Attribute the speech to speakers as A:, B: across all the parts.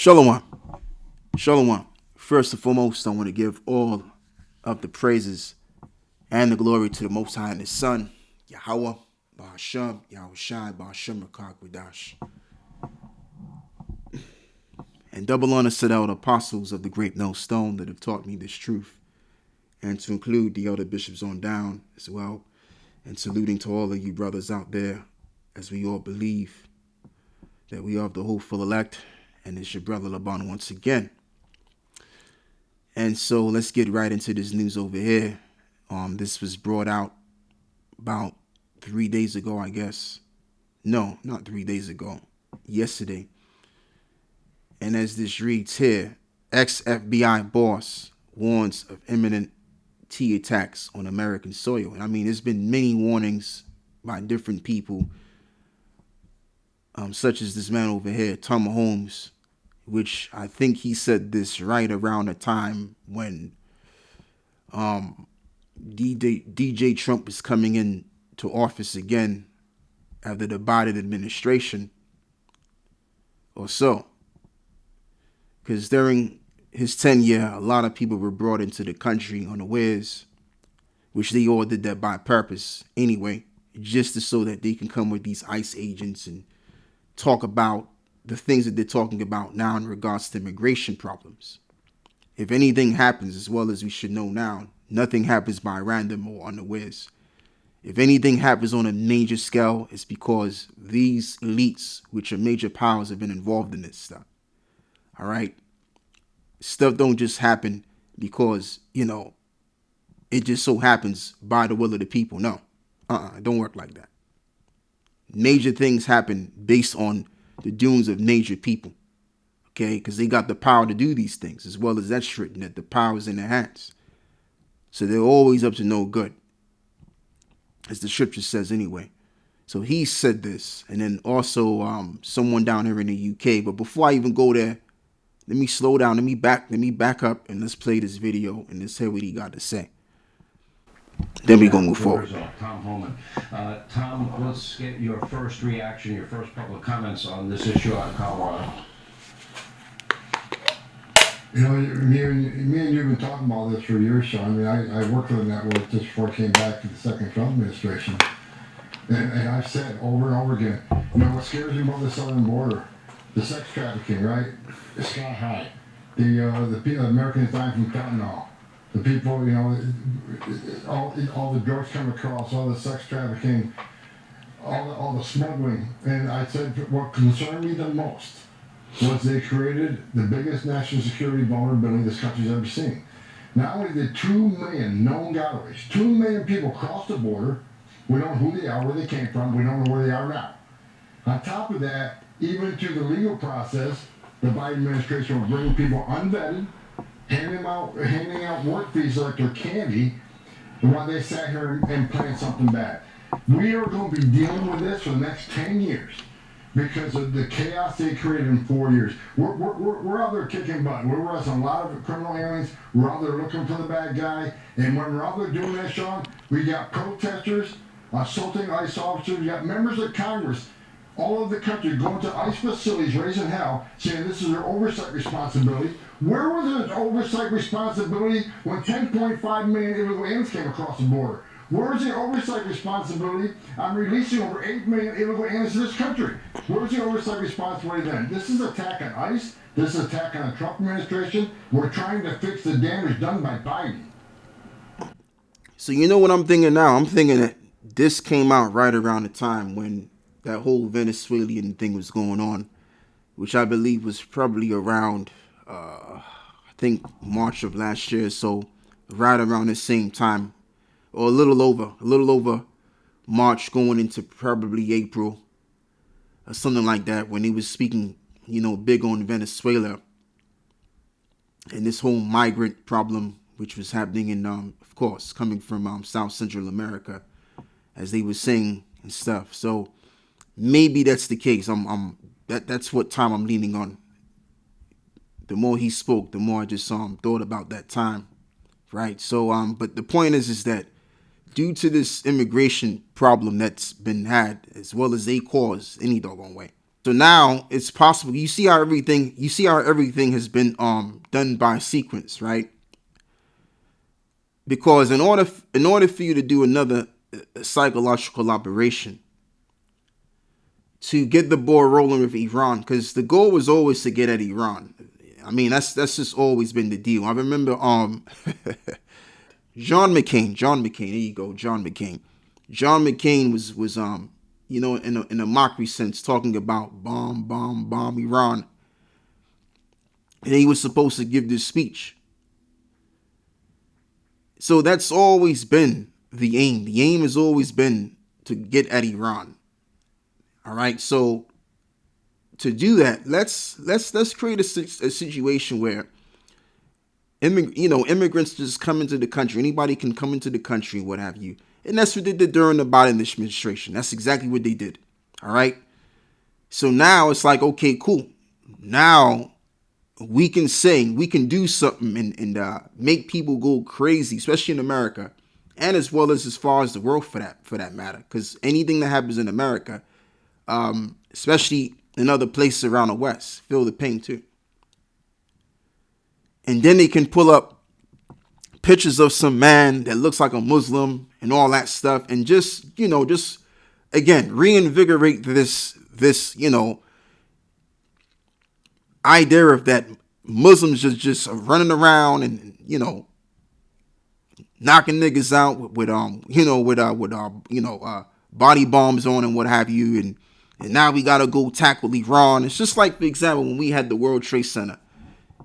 A: Shalom. Shalom. First and foremost, I want to give all of the praises and the glory to the Most High and His Son, Yahweh, Bahasham, Yahweh Shai, Bahasham, Rakak, Wadash. And double honor to the elder apostles of the great millstone that have taught me this truth, and to include the elder bishops on down as well, and saluting to all of you brothers out there, as we all believe that we are of the hopeful elect, and it's your brother Laban once again. And so let's get right into this news over here. This was brought out about 3 days ago, I guess. No, not 3 days ago. Yesterday. And as this reads here, ex-FBI boss warns of imminent T attacks on American soil. And I mean, there's been many warnings by different people, such as this man over here, Tom Holmes, which I think he said this right around the time when DJ Trump is coming into office again after the Biden administration or so. Because during his tenure, a lot of people were brought into the country unawares, which they all did that by purpose anyway, just so that they can come with these ICE agents and talk about the things that they're talking about now in regards to immigration problems. If anything happens, as well as we should know now, nothing happens by random or unawares. If anything happens on a major scale, it's because these elites, which are major powers, have been involved in this stuff. All right? Stuff don't just happen because, it just so happens by the will of the people. No. It don't work like that. Major things happen based on the doings of major people. Okay? Because they got the power to do these things, as well as that's written that the power is in their hands. So they're always up to no good, as the scripture says anyway. So he said this, and then also someone down here in the UK. But before I even go there, let me slow down. Let me back up, and let's play this video and let's hear what he got to say. Then we gonna move forward.
B: Tom Holman. Tom, let's get your first reaction, your first public comments on this issue out of Colorado.
C: Me and you've been talking about this for years, Sean. I mean, I worked for the network just before I came back to the second Trump administration. And I've said over and over again, what scares me about the southern border? The sex trafficking, right? It's sky high. The people, Americans dying from fentanyl. The people, all the drugs come across, all the sex trafficking, all the smuggling. And I said what concerned me the most was they created the biggest national security vulnerability this country's ever seen. Not only did 2 million known gotaways, 2 million people cross the border, we don't know who they are, where they came from, we don't know where they are now. On top of that, even through the legal process, the Biden administration will bring people unvetted, handing out work visas like they're candy, while they sat here and planned something bad. We are going to be dealing with this for the next 10 years. Because of the chaos they created in 4 years. We're out there kicking butt. We're arresting a lot of criminal aliens. We're out there looking for the bad guy. And when we're out there doing that, Sean, we got protesters assaulting ICE officers. We got members of Congress all over the country going to ICE facilities, raising hell, saying this is their oversight responsibility. Where was their oversight responsibility when 10.5 million illegal aliens came across the border? Where's the oversight responsibility on releasing over 8 million illegal aliens in this country? Where's the oversight responsibility then? This is an attack on ICE. This is an attack on the Trump administration. We're trying to fix the damage done by Biden.
A: So you know what I'm thinking now? I'm thinking that this came out right around the time when that whole Venezuelan thing was going on, which I believe was probably around, I think March of last year. So right around the same time, or a little over March going into probably April or something like that, when he was speaking, big on Venezuela and this whole migrant problem, which was happening in, of course, coming from South Central America, as they were saying and stuff. So maybe that's the case. That's what time I'm leaning on. The more he spoke, the more I just thought about that time, right? So, but the point is that due to this immigration problem that's been had, as well as they cause any doggone way, So now it's possible. You see how everything has been done by sequence, right? Because in order for you to do another psychological operation to get the ball rolling with Iran, because the goal was always to get at Iran. I mean, that's just always been the deal. I remember John McCain. There you go, John McCain. John McCain was in a mockery sense talking about bomb Iran, and he was supposed to give this speech. So that's always been the aim. The aim has always been to get at Iran. All right. So to do that, let's create a situation where immigrants just come into the country. Anybody can come into the country, what have you. And that's what they did during the Biden administration. That's exactly what they did. All right. So now it's like, okay, cool. Now we can do something and make people go crazy, especially in America, and as far as the world for that matter. Because anything that happens in America, especially in other places around the West, feel the pain too. And then they can pull up pictures of some man that looks like a Muslim and all that stuff, and just again reinvigorate this idea of that Muslims just running around and knocking niggas out with body bombs on and what have you, and now we gotta go tackle Iran. It's just like, for example, when we had the World Trade Center.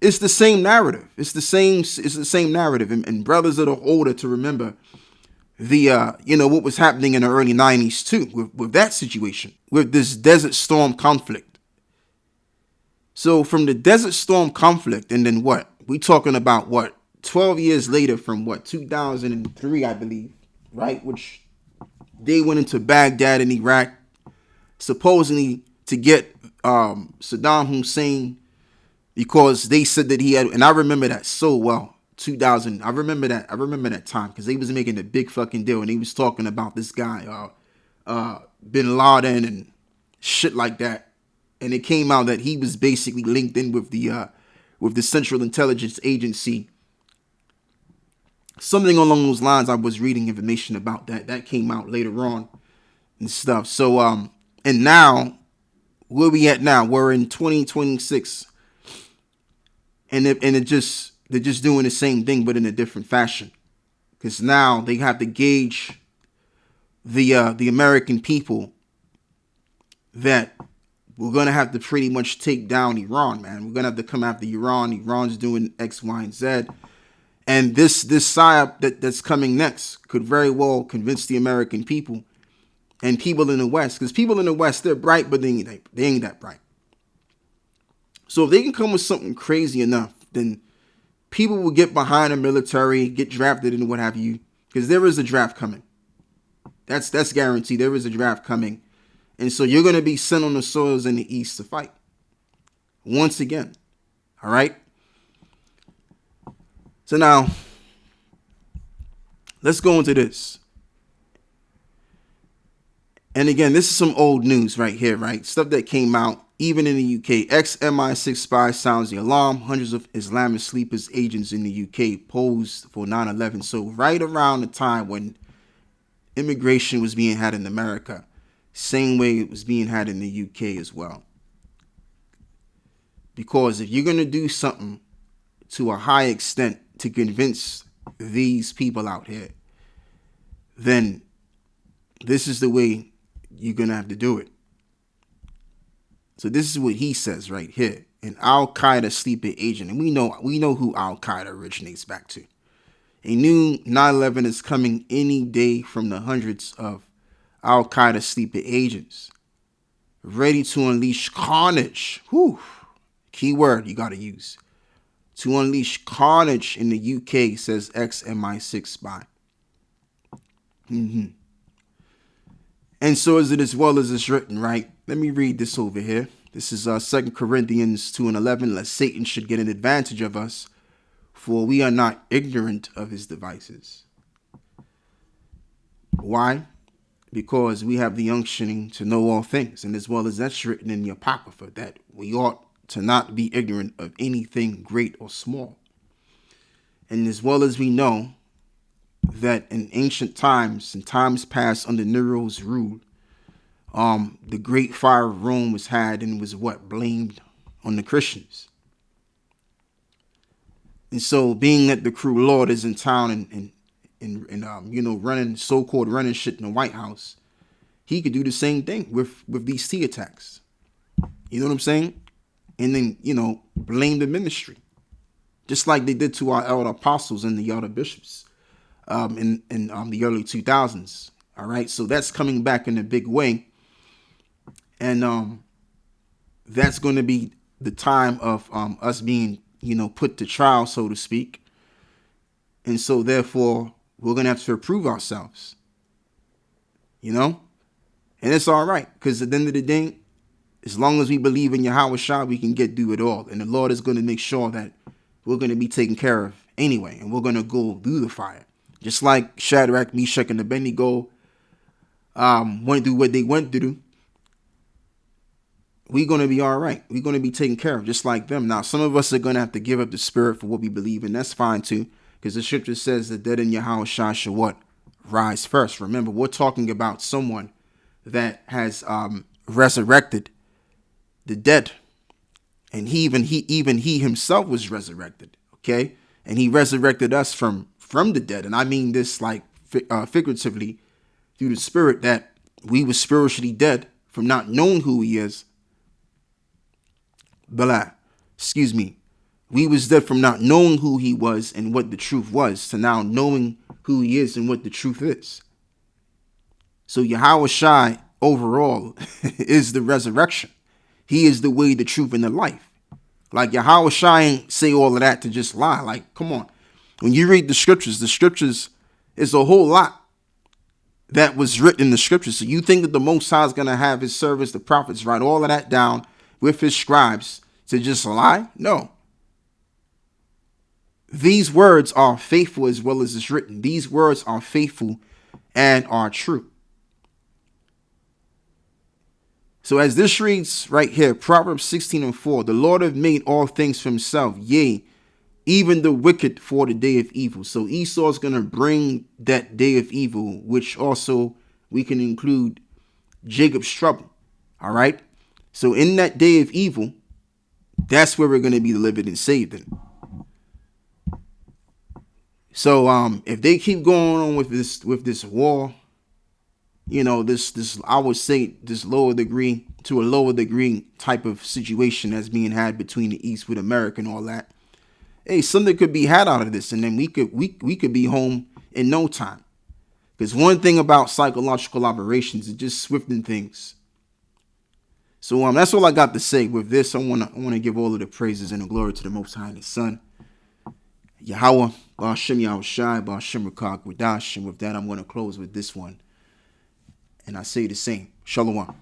A: It's the same narrative. It's the same narrative, and brothers that are older to remember the what was happening in the early 90s too with that situation, with this Desert Storm conflict. So from the Desert Storm conflict, and then what? We talking about what? 12 years later, from what? 2003, I believe, right? Which they went into Baghdad in Iraq, supposedly to get Saddam Hussein, because they said that he had, and I remember that so well. 2000, I remember that time, because they was making a big fucking deal, and he was talking about this guy, Bin Laden and shit like that. And it came out that he was basically linked in with the Central Intelligence Agency. Something along those lines. I was reading information about that. That came out later on and stuff. So and now, where we at now? We're in 2026, and they're just doing the same thing but in a different fashion, because now they have to gauge the American people that we're gonna have to pretty much take down Iran, man. We're gonna have to come after Iran. Iran's doing X, Y, and Z, and this psyop that's coming next could very well convince the American people and people in the West, because people in the West, they're bright, but they ain't that bright. So if they can come with something crazy enough, then people will get behind the military, get drafted and what have you, because there is a draft coming. That's guaranteed. There is a draft coming. And so you're going to be sent on the soils in the East to fight. Once again. All right? So now, let's go into this. And again, this is some old news right here, right? Stuff that came out even in the UK. Ex-MI6 spy sounds the alarm. Hundreds of Islamic sleepers agents in the UK posed for 9/11. So right around the time when immigration was being had in America, same way it was being had in the UK as well. Because if you're going to do something to a high extent to convince these people out here, then this is the way you're going to have to do it. So this is what he says right here. An Al-Qaeda sleeper agent. And we know who Al-Qaeda originates back to. A new 9/11 is coming any day from the hundreds of Al-Qaeda sleeper agents ready to unleash carnage. Whew. Key word you got to use. To unleash carnage in the UK, says ex-MI6 spy. And so is it, as well as it's written, right? Let me read this over here. This is 2 Corinthians 2:11. Lest Satan should get an advantage of us, for we are not ignorant of his devices. Why? because we have the unctioning to know all things, and as well as that's written in the Apocrypha, that we ought to not be ignorant of anything great or small. And as well as we know that in ancient times, in times past under Nero's rule, the great fire of Rome was had and was blamed on the Christians. And so, being that the cruel Lord is in town and running so-called running shit in the White House, he could do the same thing with these tea attacks. You know what I'm saying? And then blame the ministry, just like they did to our elder apostles and the elder bishops in the early 2000s. All right, so that's coming back in a big way, and that's going to be the time of us being put to trial, so to speak. And so therefore we're going to have to prove ourselves, and it's all right, because at the end of the day, as long as we believe in Yahweh Shah, we can get through it all. And the Lord is going to make sure that we're going to be taken care of anyway, and we're going to go through the fire. Just like Shadrach, Meshach, and Abednego went through what they went through, we're going to be all right. We're going to be taken care of just like them. Now, some of us are going to have to give up the spirit for what we believe in. That's fine too, because the scripture says the dead in Yahweh Shah shall what? Rise first. Remember, we're talking about someone that has resurrected the dead. And he himself was resurrected. Okay. And he resurrected us from the dead. And I mean this like figuratively through the spirit, that we were spiritually dead from not knowing who he is. We was dead from not knowing who he was and what the truth was, to now knowing who he is and what the truth is. So Yahweh Shai overall is the resurrection. He is the way, the truth, and the life. Like Yahweh Shai ain't say all of that to just lie. Like, come on. When you read the scriptures is a whole lot that was written in the scriptures. So you think that the Most High is going to have his servants, the prophets, write all of that down with his scribes to just lie? No. These words are faithful as well as it's written. These words are faithful and are true. So as this reads right here, Proverbs 16:4, the Lord hath made all things for himself, yea, even the wicked for the day of evil. So Esau's going to bring that day of evil, which also we can include Jacob's trouble. All right. So in that day of evil, that's where we're going to be delivered and saved in. So if they keep going on with this war, this I would say this lower degree to a lower degree type of situation that's being had between the East with America and all that. Hey, something could be had out of this, and then we could be home in no time. Because one thing about psychological operations is just swifting things. So that's all I got to say with this. I wanna give all of the praises and the glory to the Most High and His Son, Yahweh, Ba'ashem Yahweh Shai, Ba'ashem Rakak Wadash. And with that, I'm gonna close with this one. And I say the same. Shalom.